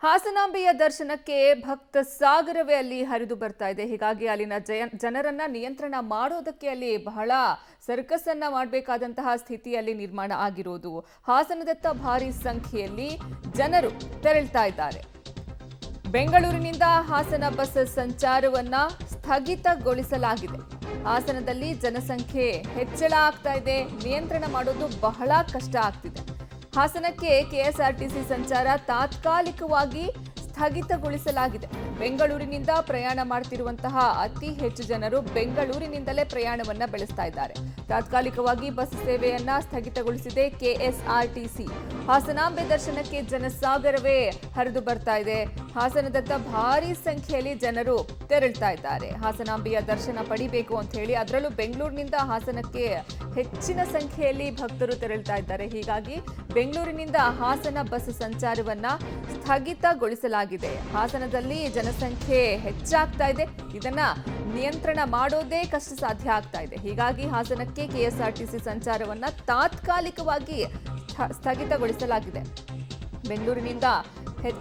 ಹಾಸನಾಂಬೆಯ ದರ್ಶನಕ್ಕೆ ಭಕ್ತ ಸಾಗರವೇ ಅಲ್ಲಿ ಹರಿದು ಬರ್ತಾ ಇದೆ. ಹೀಗಾಗಿ ಅಲ್ಲಿನ ಜನರನ್ನ ನಿಯಂತ್ರಣ ಮಾಡೋದಕ್ಕೆ ಅಲ್ಲಿ ಬಹಳ ಸರ್ಕಸ್ ಅನ್ನ ಮಾಡಬೇಕಾದಂತಹ ಸ್ಥಿತಿಯಲ್ಲಿ ನಿರ್ಮಾಣ ಆಗಿರೋದು. ಹಾಸನದತ್ತ ಭಾರಿ ಸಂಖ್ಯೆಯಲ್ಲಿ ಜನರು ತೆರಳ್ತಾ ಇದ್ದಾರೆ. ಬೆಂಗಳೂರಿನಿಂದ ಹಾಸನ ಬಸ್ ಸಂಚಾರವನ್ನ ಸ್ಥಗಿತಗೊಳಿಸಲಾಗಿದೆ. ಹಾಸನದಲ್ಲಿ ಜನಸಂಖ್ಯೆ ಹೆಚ್ಚಳ ಆಗ್ತಾ ಇದೆ. ನಿಯಂತ್ರಣ ಮಾಡೋದು ಬಹಳ ಕಷ್ಟ ಆಗ್ತಿದೆ. ಹಾಸನಕ್ಕೆ ಕೆಎಸ್ಆರ್ಟಿಸಿ ಸಂಚಾರ ತಾತ್ಕಾಲಿಕವಾಗಿ ಸ್ಥಗಿತಗೊಳಿಸಲಾಗಿದೆ. ಬೆಂಗಳೂರಿನಿಂದ ಪ್ರಯಾಣ ಮಾಡ್ತಿರುವಂತಹ ಅತಿ ಹೆಚ್ಚು ಜನರು ಬೆಂಗಳೂರಿನಿಂದಲೇ ಪ್ರಯಾಣವನ್ನ ಬೆಳೆಸ್ತಾ ಇದ್ದಾರೆ. ತಾತ್ಕಾಲಿಕವಾಗಿ ಬಸ್ ಸೇವೆಯನ್ನ ಸ್ಥಗಿತಗೊಳಿಸಿದೆ ಕೆಎಸ್ಆರ್ಟಿಸಿ. ಹಾಸನಾಂಬೆ ದರ್ಶನಕ್ಕೆ ಜನಸಾಗರವೇ ಹರಿದು ಬರ್ತಾ ಇದೆ. ಹಾಸನದತ್ತ ಭಾರಿ ಸಂಖ್ಯೆಯಲ್ಲಿ ಜನರು ತೆರಳ್ತಾ ಇದ್ದಾರೆ. ಹಾಸನಾಂಬೆಯ ದರ್ಶನ ಪಡಿಬೇಕು ಅಂತ ಹೇಳಿ, ಅದರಲ್ಲೂ ಬೆಂಗಳೂರಿನಿಂದ ಹಾಸನಕ್ಕೆ ಹೆಚ್ಚಿನ ಸಂಖ್ಯೆಯಲ್ಲಿ ಭಕ್ತರು ತೆರಳ್ತಾ ಇದ್ದಾರೆ. ಹೀಗಾಗಿ ಬೆಂಗಳೂರಿನಿಂದ ಹಾಸನ ಬಸ್ ಸಂಚಾರವನ್ನ ಸ್ಥಗಿತಗೊಳಿಸಲಾಗಿದೆ. ಹಾಸನದಲ್ಲಿ ಜನಸಂಖ್ಯೆ ಹೆಚ್ಚಾಗ್ತಾ ಇದೆ. ಇದನ್ನ ನಿಯಂತ್ರಣ ಮಾಡೋದೇ ಕಷ್ಟ ಸಾಧ್ಯ ಆಗ್ತಾ ಇದೆ. ಹೀಗಾಗಿ ಹಾಸನಕ್ಕೆ ಕೆಎಸ್ಆರ್ಟಿಸಿ ಸಂಚಾರವನ್ನ ತಾತ್ಕಾಲಿಕವಾಗಿ ಸ್ಥಗಿತಗೊಳಿಸಲಾಗಿದೆ. ಬೆಂಗಳೂರಿನಿಂದ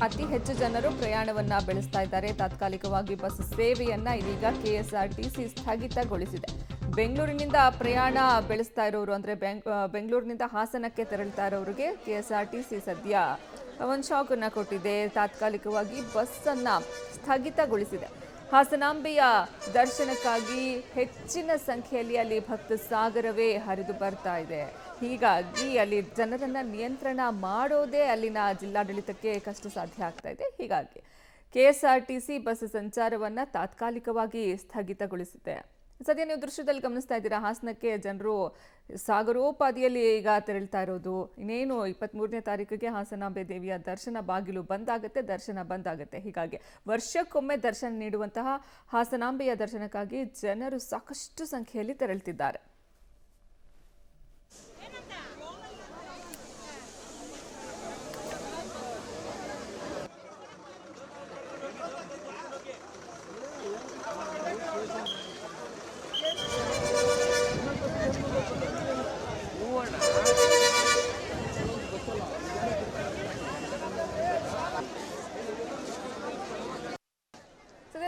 ಅತಿ ಹೆಚ್ಚು ಜನರು ಪ್ರಯಾಣವನ್ನ ಬೆಳೆಸ್ತಾ ಇದ್ದಾರೆ. ತಾತ್ಕಾಲಿಕವಾಗಿ ಬಸ್ ಸೇವೆಯನ್ನ ಇದೀಗ ಕೆಎಸ್ಆರ್ಟಿಸಿ ಸ್ಥಗಿತಗೊಳಿಸಿದೆ. ಬೆಂಗಳೂರಿನಿಂದ ಪ್ರಯಾಣ ಬೆಳೆಸ್ತಾ ಇರೋರು ಅಂದ್ರೆ ಬೆಂಗಳೂರಿನಿಂದ ಹಾಸನಕ್ಕೆ ತೆರಳ್ತಾ ಇರೋರಿಗೆ ಕೆಎಸ್ಆರ್ಟಿಸಿ ಸದ್ಯ ಒಂದು ಶಾಕ್ ಅನ್ನ ಕೊಟ್ಟಿದೆ. ತಾತ್ಕಾಲಿಕವಾಗಿ ಬಸ್ ಅನ್ನ ಸ್ಥಗಿತಗೊಳಿಸಿದೆ. ಹಾಸನಾಂಬೆಯ ದರ್ಶನಕ್ಕಾಗಿ ಹೆಚ್ಚಿನ ಸಂಖ್ಯೆಯಲ್ಲಿ ಅಲ್ಲಿ ಭಕ್ತ ಸಾಗರವೇ ಹರಿದು ಬರ್ತಾ ಇದೆ. ಹೀಗಾಗಿ ಅಲ್ಲಿ ಜನರನ್ನ ನಿಯಂತ್ರಣ ಮಾಡೋದೇ ಅಲ್ಲಿನ ಜಿಲ್ಲಾಡಳಿತಕ್ಕೆ ಕಷ್ಟ ಸಾಧ್ಯ ಆಗ್ತಾ ಇದೆ. ಹೀಗಾಗಿ ಕೆಎಸ್ಆರ್ಟಿಸಿ ಬಸ್ ಸಂಚಾರವನ್ನ ತಾತ್ಕಾಲಿಕವಾಗಿ ಸ್ಥಗಿತಗೊಳಿಸಿದೆ. ಸದ್ಯ ನೀವು ದೃಶ್ಯದಲ್ಲಿ ಗಮನಿಸ್ತಾ ಇದ್ದೀರಾ, ಹಾಸನಕ್ಕೆ ಜನರು ಸಾಗರೋಪಾದಿಯಲ್ಲಿ ಈಗ ತೆರಳ್ತಾ ಇರೋದು. ಇನ್ನೇನು 23ನೇ ತಾರೀಕಿಗೆ ಹಾಸನಾಂಬೆ ದೇವಿಯ ದರ್ಶನ ಬಾಗಿಲು ದರ್ಶನ ಬಂದಾಗುತ್ತೆ. ಹೀಗಾಗಿ ವರ್ಷಕ್ಕೊಮ್ಮೆ ದರ್ಶನ ನೀಡುವಂತಹ ಹಾಸನಾಂಬೆಯ ದರ್ಶನಕ್ಕಾಗಿ ಜನರು ಸಾಕಷ್ಟು ಸಂಖ್ಯೆಯಲ್ಲಿ ತೆರಳುತ್ತಿದ್ದಾರೆ.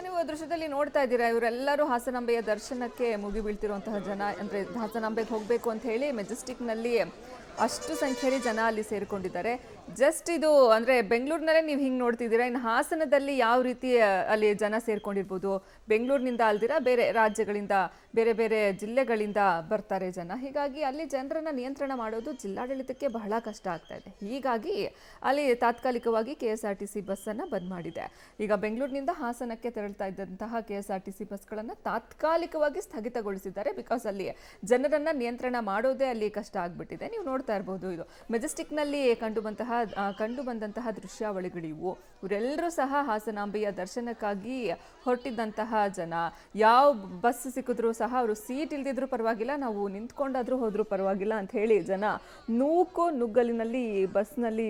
ನೀವು ದೃಶ್ಯದಲ್ಲಿ ನೋಡ್ತಾ ಇದ್ದೀರಾ, ಇವರೆಲ್ಲರೂ ಹಾಸನಾಂಬೆಯ ದರ್ಶನಕ್ಕೆ ಮುಗಿ ಬೀಳ್ತಿರುವಂತಹ ಜನ. ಅಂದ್ರೆ ಹಾಸನಾಂಬೆಗೆ ಹೋಗಬೇಕು ಅಂತ ಹೇಳಿ ಮೆಜೆಸ್ಟಿಕ್ನಲ್ಲಿ ಅಷ್ಟು ಸಂಖ್ಯೆಯಲ್ಲಿ ಜನ ಅಲ್ಲಿ ಸೇರಿಕೊಂಡಿದ್ದಾರೆ. ಜಸ್ಟ್ ಇದು ಅಂದ್ರೆ ಬೆಂಗಳೂರಿನಲ್ಲೇ ನೀವು ಹಿಂಗೆ ನೋಡ್ತಿದ್ದೀರಾ. ಇನ್ನು ಹಾಸನದಲ್ಲಿ ಯಾವ ರೀತಿ ಅಲ್ಲಿ ಜನ ಸೇರ್ಕೊಂಡಿರ್ಬೋದು, ಬೆಂಗಳೂರಿನಿಂದ ಅಲ್ದಿರಾ ಬೇರೆ ರಾಜ್ಯಗಳಿಂದ ಬೇರೆ ಬೇರೆ ಜಿಲ್ಲೆಗಳಿಂದ ಬರ್ತಾರೆ ಜನ. ಹೀಗಾಗಿ ಅಲ್ಲಿ ಜನರನ್ನ ನಿಯಂತ್ರಣ ಮಾಡೋದು ಜಿಲ್ಲಾಡಳಿತಕ್ಕೆ ಬಹಳ ಕಷ್ಟ ಆಗ್ತಾ ಇದೆ. ಹೀಗಾಗಿ ಅಲ್ಲಿ ತಾತ್ಕಾಲಿಕವಾಗಿ ಕೆಎಸ್ಆರ್ಟಿಸಿ ಬಸ್ಸನ್ನು ಬಂದ್ ಮಾಡಿದೆ. ಈಗ ಬೆಂಗಳೂರಿನಿಂದ ಹಾಸನಕ್ಕೆ ತೆರಳ್ತಾ ಇದ್ದಂತಹ ಕೆಎಸ್ಆರ್ಟಿಸಿ ಬಸ್ಗಳನ್ನು ತಾತ್ಕಾಲಿಕವಾಗಿ ಸ್ಥಗಿತಗೊಳಿಸಿದ್ದಾರೆ. ಬಿಕಾಸ್ ಅಲ್ಲಿ ಜನರನ್ನ ನಿಯಂತ್ರಣ ಮಾಡೋದೇ ಅಲ್ಲಿ ಕಷ್ಟ ಆಗ್ಬಿಟ್ಟಿದೆ. ನೀವು ನೋಡ್ತಾ ಇರಬಹುದು, ಇದು ಮೆಜೆಸ್ಟಿಕ್ನಲ್ಲಿ ಕಂಡು ಬಂದಂತಹ ದೃಶ್ಯಾವಳಿಗಳಿವು. ಇವರೆಲ್ಲರೂ ಸಹ ಹಾಸನಾಂಬೆಯ ದರ್ಶನಕ್ಕಾಗಿ ಹೊರಟಿದ್ದಂತಹ ಜನ. ಯಾವ ಬಸ್ ಸಿಕ್ಕಿದ್ರು ಸಹ ಅವರು ಸೀಟ್ ಇಲ್ದಿದ್ರು ಪರವಾಗಿಲ್ಲ, ನಾವು ನಿಂತ್ಕೊಂಡಾದ್ರೂ ಹೋದ್ರೂ ಪರವಾಗಿಲ್ಲ ಅಂತ ಹೇಳಿ ಜನ ನುಗ್ಗಲಿನಲ್ಲಿ ಬಸ್ನಲ್ಲಿ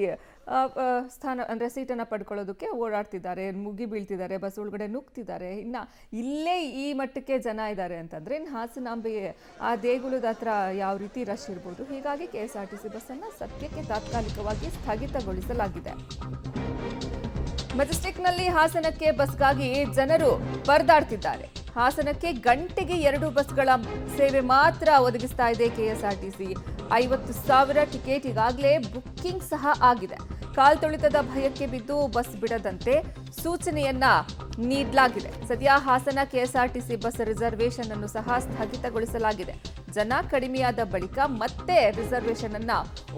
ಸೀಟನ್ನು ಪಡ್ಕೊಳ್ಳೋದಕ್ಕೆ ಓಡಾಡ್ತಿದ್ದಾರೆ, ಮುಗಿ ಬೀಳ್ತಿದ್ದಾರೆ, ಬಸ್ ಒಳಗಡೆ ನುಗ್ತಿದ್ದಾರೆ. ಇನ್ನು ಇಲ್ಲೇ ಈ ಮಟ್ಟಕ್ಕೆ ಜನ ಇದ್ದಾರೆ ಅಂತಂದ್ರೆ ಇನ್ನು ಹಾಸನಾಂಬೆ ಆ ದೇಗುಲದ ಹತ್ರ ಯಾವ ರೀತಿ ರಶ್ ಇರ್ಬೋದು. ಹೀಗಾಗಿ ಕೆಎಸ್ಆರ್ಟಿಸಿ ಬಸ್ಸನ್ನು ಸದ್ಯಕ್ಕೆ ತಾತ್ಕಾಲಿಕವಾಗಿ ಸ್ಥಗಿತಗೊಳಿಸಲಾಗಿದೆ. ಮೆಜೆಸ್ಟಿಕ್ನಲ್ಲಿ ಹಾಸನಕ್ಕೆ ಬಸ್ಗಾಗಿ ಜನರು ಪರದಾಡ್ತಿದ್ದಾರೆ. ಹಾಸನಕ್ಕೆ ಗಂಟೆಗೆ 2 ಬಸ್ಗಳ ಸೇವೆ ಮಾತ್ರ ಒದಗಿಸ್ತಾ ಇದೆ ಕೆಎಸ್ಆರ್ಟಿಸಿ. 50,000 ಟಿಕೆಟ್ ಈಗಾಗಲೇ ಬುಕ್ಕಿಂಗ್ ಸಹ ಆಗಿದೆ. ಕಾಲ್ತುಳಿತದ ಭಯಕ್ಕೆ ಬಿದ್ದು ಬಸ್ ಬಿಡದಂತೆ ಸೂಚನೆಯನ್ನ ನೀಡಲಾಗಿದೆ. ಸದ್ಯ ಹಾಸನ ಕೆಎಸ್ಆರ್ಟಿಸಿ ಬಸ್ ರಿಸರ್ವೇಶನ್ ಅನ್ನು ಸಹ ಸ್ಥಗಿತಗೊಳಿಸಲಾಗಿದೆ. ಜನ ಕಡಿಮೆಯಾದ ಬಳಿಕ ಮತ್ತೆ ರಿಸರ್ವೇಶನ್ ಅನ್ನ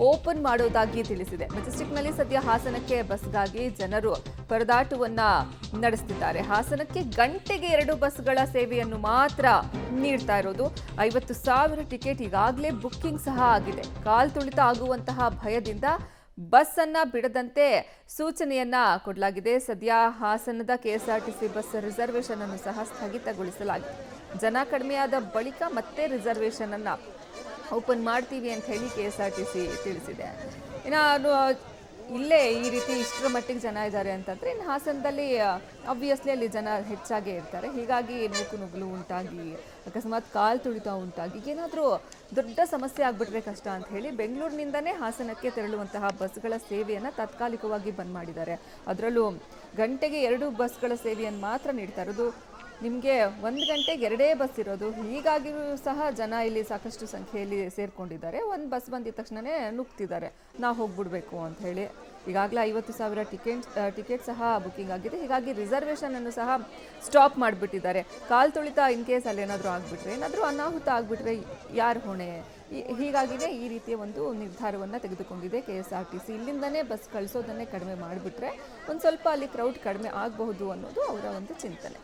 ಓಪನ್ ಮಾಡೋದಾಗಿ ತಿಳಿಸಿದೆ. ಮೆಜೆಸ್ಟಿಕ್ನಲ್ಲಿ ಸದ್ಯ ಹಾಸನಕ್ಕೆ ಬಸ್ಗಾಗಿ ಜನರು ಪರದಾಟವನ್ನ ನಡೆಸುತ್ತಿದ್ದಾರೆ. ಹಾಸನಕ್ಕೆ ಗಂಟೆಗೆ 2 ಬಸ್ಗಳ ಸೇವೆಯನ್ನು ಮಾತ್ರ ನೀಡ್ತಾ ಇರೋದು. 50,000 ಟಿಕೆಟ್ ಈಗಾಗಲೇ ಬುಕ್ಕಿಂಗ್ ಸಹ ಆಗಿದೆ. ಕಾಲ್ತುಳಿತ ಆಗುವಂತಹ ಭಯದಿಂದ ಬಸ್ ಅನ್ನ ಬಿಡದಂತೆ ಸೂಚನೆಯನ್ನ ಕೊಡಲಾಗಿದೆ. ಸದ್ಯ ಹಾಸನದ ಕೆಎಸ್ಆರ್ಟಿಸಿ ಬಸ್ ರಿಸರ್ವೇಶನ್ ಅನ್ನು ಸಹ ಸ್ಥಗಿತಗೊಳಿಸಲಾಗಿದೆ. ಜನ ಕಡಿಮೆಯಾದ ಬಳಿಕ ಮತ್ತೆ ರಿಸರ್ವೇಶನ್ ಅನ್ನ ಓಪನ್ ಮಾಡ್ತೀವಿ ಅಂತ ಹೇಳಿ ಕೆಎಸ್ಆರ್ಟಿಸಿ ತಿಳಿಸಿದೆ. ಇನ್ನು ಇಲ್ಲೇ ಈ ರೀತಿ ಇಷ್ಟರ ಮಟ್ಟಿಗೆ ಜನ ಇದ್ದಾರೆ ಅಂತಂದ್ರೆ ಇನ್ನು ಹಾಸನದಲ್ಲಿ ಆಬ್ವಿಯಸ್ಲಿ ಅಲ್ಲಿ ಜನ ಹೆಚ್ಚಾಗೇ ಇರ್ತಾರೆ. ಹೀಗಾಗಿ ನೂಕು ನುಗ್ಗಲು ಉಂಟಾಗಿ ಅಕಸ್ಮಾತ್ ಕಾಲು ತುಳಿತ ಉಂಟಾಗಿ ಏನಾದರೂ ದೊಡ್ಡ ಸಮಸ್ಯೆ ಆಗ್ಬಿಟ್ರೆ ಕಷ್ಟ ಅಂತ ಹೇಳಿ ಬೆಂಗಳೂರಿನಿಂದನೇ ಹಾಸನಕ್ಕೆ ತೆರಳುವಂತಹ ಬಸ್ಗಳ ಸೇವೆಯನ್ನು ತಾತ್ಕಾಲಿಕವಾಗಿ ಬಂದ್ ಮಾಡಿದ್ದಾರೆ. ಅದರಲ್ಲೂ ಗಂಟೆಗೆ 2 ಬಸ್ಗಳ ಸೇವೆಯನ್ನು ಮಾತ್ರ ನೀಡ್ತಾ ಇರೋದು. ನಿಮಗೆ 1 ಗಂಟೆಗೆ 2 ಬಸ್ ಇರೋದು. ಹೀಗಾಗಿಯೂ ಸಹ ಜನ ಇಲ್ಲಿ ಸಾಕಷ್ಟು ಸಂಖ್ಯೆಯಲ್ಲಿ ಸೇರ್ಕೊಂಡಿದ್ದಾರೆ. ಒಂದು ಬಸ್ ಬಂದಿದ ತಕ್ಷಣನೇ ನುಗ್ತಿದ್ದಾರೆ, ನಾವು ಹೋಗ್ಬಿಡ್ಬೇಕು ಅಂತ ಹೇಳಿ. ಈಗಾಗಲೇ 50,000 ಟಿಕೆಟ್ ಸಹ ಬುಕ್ಕಿಂಗ್ ಆಗಿದೆ. ಹೀಗಾಗಿ ರಿಸರ್ವೇಷನ್ ಅನ್ನು ಸಹ ಸ್ಟಾಪ್ ಮಾಡಿಬಿಟ್ಟಿದ್ದಾರೆ. ಕಾಲ್ ತುಳಿತ ಇನ್ ಕೇಸ್ ಅಲ್ಲಿ ಏನಾದರೂ ಆಗಿಬಿಟ್ರೆ, ಏನಾದರೂ ಅನಾಹುತ ಆಗಿಬಿಟ್ರೆ ಯಾರು ಹೊಣೆ? ಹೀಗಾಗಿನೇ ಈ ರೀತಿಯ ಒಂದು ನಿರ್ಧಾರವನ್ನು ತೆಗೆದುಕೊಂಡಿದೆ KSRTC. ಇಲ್ಲಿಂದನೇ ಬಸ್ ಕಳಿಸೋದನ್ನೇ ಕಡಿಮೆ ಮಾಡಿಬಿಟ್ರೆ ಒಂದು ಸ್ವಲ್ಪ ಅಲ್ಲಿ ಕ್ರೌಡ್ ಕಡಿಮೆ ಆಗಬಹುದು ಅನ್ನೋದು ಅವರ ಒಂದು ಚಿಂತನೆ.